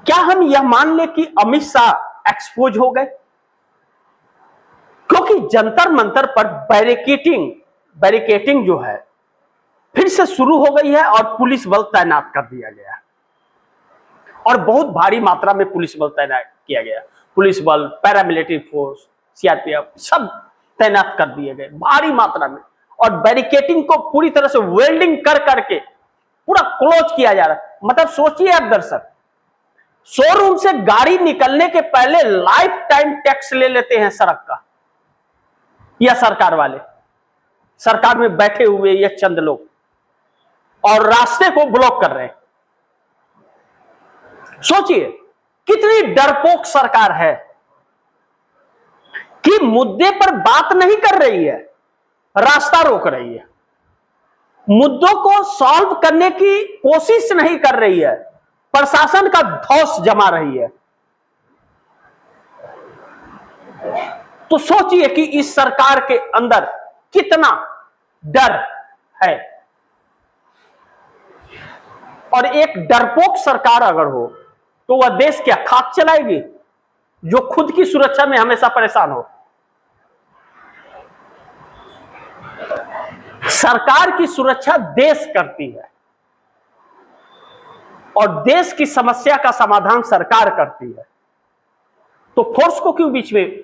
क्या हम यह मान ले कि अमित शाह एक्सपोज हो गए? क्योंकि जंतर मंतर पर बैरिकेटिंग जो है फिर से शुरू हो गई है और पुलिस बल तैनात कर दिया गया है और बहुत भारी मात्रा में पुलिस बल तैनात किया गया। पुलिस बल, पैरामिलिट्री फोर्स, सीआरपीएफ सब तैनात कर दिए गए भारी मात्रा में और बैरिकेटिंग को पूरी तरह से वेल्डिंग कर करके पूरा क्लोज किया जा रहा है। मतलब सोचिए आप दर्शक, शोरूम से गाड़ी निकलने के पहले लाइफ टाइम टैक्स ले लेते हैं सड़क का, या सरकार वाले, सरकार में बैठे हुए ये चंद लोग, और रास्ते को ब्लॉक कर रहे हैं। सोचिए कितनी डरपोक सरकार है कि मुद्दे पर बात नहीं कर रही है, रास्ता रोक रही है, मुद्दों को सॉल्व करने की कोशिश नहीं कर रही है, प्रशासन का धौंस जमा रही है। तो सोचिए कि इस सरकार के अंदर कितना डर है। और एक डरपोक सरकार अगर हो तो वह देश क्या खाक चलाएगी, जो खुद की सुरक्षा में हमेशा परेशान हो। सरकार की सुरक्षा देश करती है और देश की समस्या का समाधान सरकार करती है, तो फोर्स को क्यों बीच में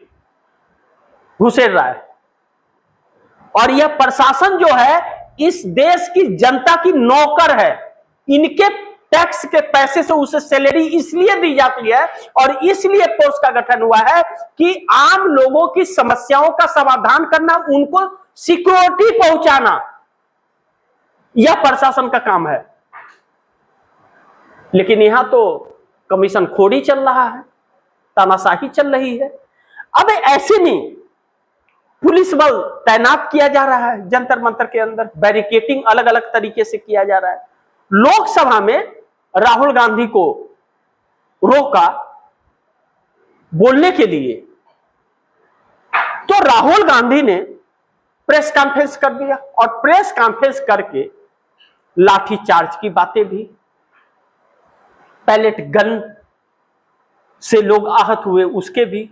घुसेड़ रहा है? और यह प्रशासन जो है इस देश की जनता की नौकर है, इनके टैक्स के पैसे से उसे सैलरी इसलिए दी जाती है और इसलिए फोर्स का गठन हुआ है कि आम लोगों की समस्याओं का समाधान करना, उनको सिक्योरिटी पहुंचाना, यह प्रशासन का काम है। लेकिन यहां तो कमीशन खोरी चल रहा है, तानाशाही चल रही है। अब ऐसे में पुलिस बल तैनात किया जा रहा है, जंतर मंतर के अंदर बैरिकेटिंग अलग अलग तरीके से किया जा रहा है। लोकसभा में राहुल गांधी को रोका बोलने के लिए, तो राहुल गांधी ने प्रेस कॉन्फ्रेंस कर दिया और प्रेस कॉन्फ्रेंस करके लाठीचार्ज की बातें भी, पैलेट गन से लोग आहत हुए उसके भी,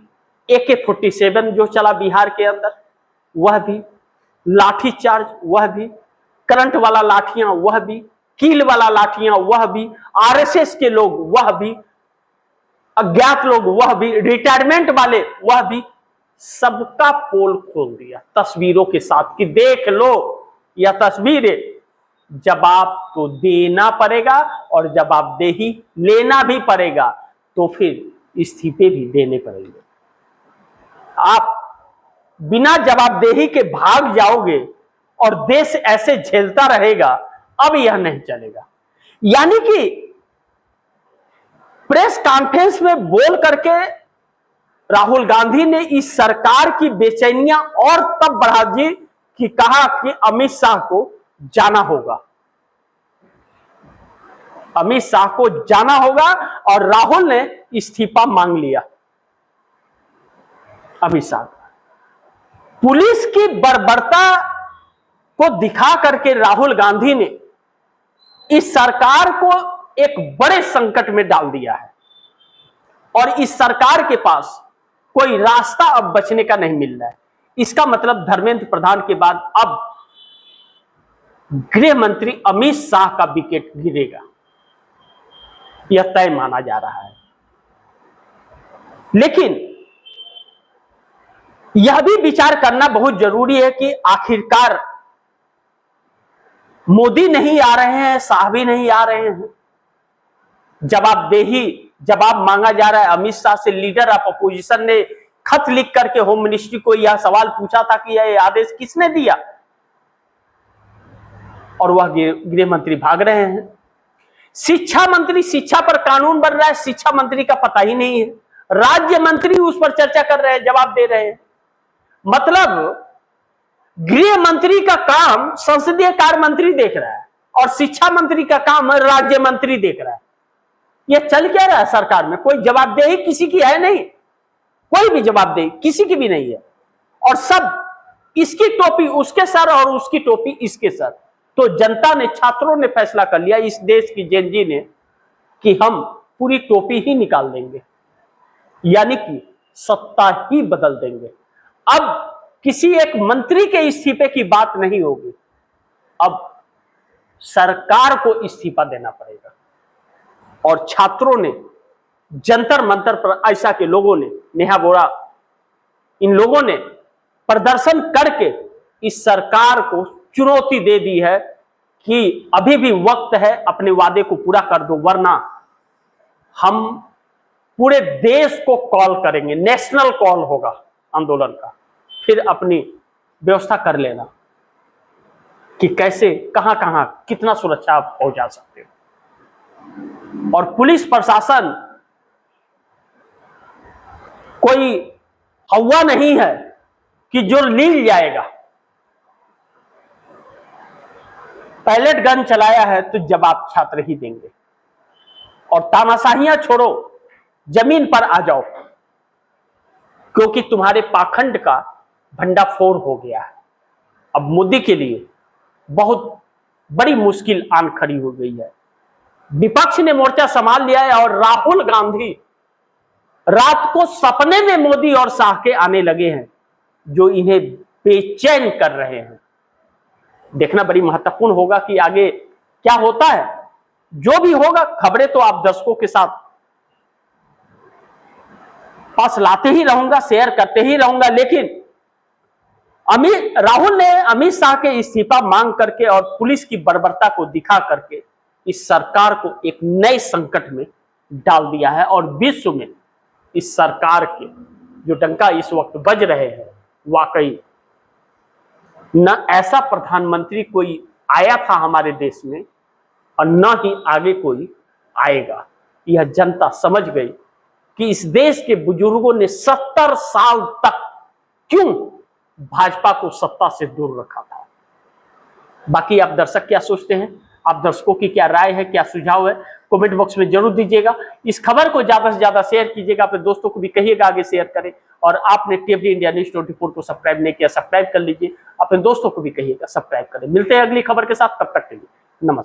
AK-47 जो चला बिहार के अंदर वह भी, लाठीचार्ज वह भी, करंट वाला लाठियां वह भी, कील वाला लाठियां वह भी, RSS के लोग वह भी, अज्ञात लोग वह भी, रिटायरमेंट वाले वह भी, सबका पोल खोल दिया तस्वीरों के साथ कि देख लो यह तस्वीरें, जवाब तो देना पड़ेगा और जवाबदेही लेना भी पड़ेगा, तो फिर इस्तीफे भी देने पड़ेंगे। आप बिना जवाबदेही के भाग जाओगे और देश ऐसे झेलता रहेगा, अब यह नहीं चलेगा। यानी कि प्रेस कॉन्फ्रेंस में बोल करके राहुल गांधी ने इस सरकार की बेचैनियां और तब बढ़ा दी कि कहा कि अमित शाह को जाना होगा, अमित शाह को जाना होगा, और राहुल ने इस्तीफा मांग लिया। अमित शाह पुलिस की बर्बरता को दिखा करके राहुल गांधी ने इस सरकार को एक बड़े संकट में डाल दिया है और इस सरकार के पास कोई रास्ता अब बचने का नहीं मिल रहा है। इसका मतलब धर्मेंद्र प्रधान के बाद अब गृह मंत्री अमित शाह का विकेट गिरेगा, यह तय माना जा रहा है। लेकिन यह भी विचार करना बहुत जरूरी है कि आखिरकार मोदी नहीं आ रहे हैं, शाह भी नहीं आ रहे हैं, जवाब मांगा जा रहा है अमित शाह से। लीडर ऑफ अपोजिशन ने खत लिख करके होम मिनिस्ट्री को यह सवाल पूछा था कि यह आदेश किसने दिया, और वह गृह मंत्री भाग रहे हैं। शिक्षा मंत्री, शिक्षा पर कानून बन रहा है, शिक्षा मंत्री का पता ही नहीं है, राज्य मंत्री उस पर चर्चा कर रहे हैं, जवाब दे रहे हैं। मतलब गृह मंत्री का काम संसदीय कार्य मंत्री देख रहा है और शिक्षा मंत्री का काम राज्य मंत्री देख रहा है। यह चल क्या रहा है सरकार में? कोई जवाबदेही किसी की है नहीं, कोई भी जवाबदेही किसी की भी नहीं है, और सब इसकी टोपी उसके सर और उसकी टोपी इसके सर। तो जनता ने, छात्रों ने फैसला कर लिया, इस देश की जेनजी ने, कि हम पूरी टोपी ही निकाल देंगे, यानी कि सत्ता ही बदल देंगे। अब किसी एक मंत्री के इस्तीफे की बात नहीं होगी, अब सरकार को इस्तीफा देना पड़ेगा। और छात्रों ने जंतर मंतर पर, ऐसा के लोगों ने, नेहा बोरा, इन लोगों ने प्रदर्शन करके इस सरकार को चुनौती दे दी है कि अभी भी वक्त है, अपने वादे को पूरा कर दो, वरना हम पूरे देश को कॉल करेंगे, नेशनल कॉल होगा आंदोलन का, फिर अपनी व्यवस्था कर लेना कि कैसे, कहां कहां कितना सुरक्षा आप पहुंचा सकते हो। और पुलिस प्रशासन कोई हवा नहीं है कि जो लील जाएगा। पैलेट गन चलाया है तो जवाब छात्र ही देंगे। और तानाशाहियां छोड़ो, जमीन पर आ जाओ, क्योंकि तुम्हारे पाखंड का भंडाफोड़ हो गया है। अब मोदी के लिए बहुत बड़ी मुश्किल आन खड़ी हो गई है। विपक्ष ने मोर्चा संभाल लिया है और राहुल गांधी रात को सपने में मोदी और शाह के आने लगे हैं, जो इन्हें बेचैन कर रहे हैं। देखना बड़ी महत्वपूर्ण होगा कि आगे क्या होता है। जो भी होगा, खबरें तो आप दर्शकों के साथ पास लाते ही रहूंगा, शेयर करते ही रहूंगा, लेकिन राहुल ने अमित शाह के इस्तीफा मांग करके और पुलिस की बर्बरता को दिखा करके इस सरकार को एक नए संकट में डाल दिया है। और विश्व में इस सरकार के जो डंका इस वक्त बज रहे हैं, वाकई न ऐसा प्रधानमंत्री कोई आया था हमारे देश में और न ही आगे कोई आएगा। यह जनता समझ गई कि इस देश के बुजुर्गों ने 70 साल तक क्यों भाजपा को सत्ता से दूर रखा था। बाकी आप दर्शक क्या सोचते हैं, आप दर्शकों की क्या राय है, क्या सुझाव है, कमेंट बॉक्स में जरूर दीजिएगा। इस खबर को ज्यादा से ज्यादा शेयर कीजिएगा, अपने दोस्तों को भी कहिएगा आगे शेयर करें। और आपने टीएफडी इंडिया न्यूज़ 24 को सब्सक्राइब नहीं किया, सब्सक्राइब कर लीजिए, अपने दोस्तों को भी कहिएगा सब्सक्राइब करें। मिलते हैं अगली खबर के साथ, तब तक के लिए नमस्कार।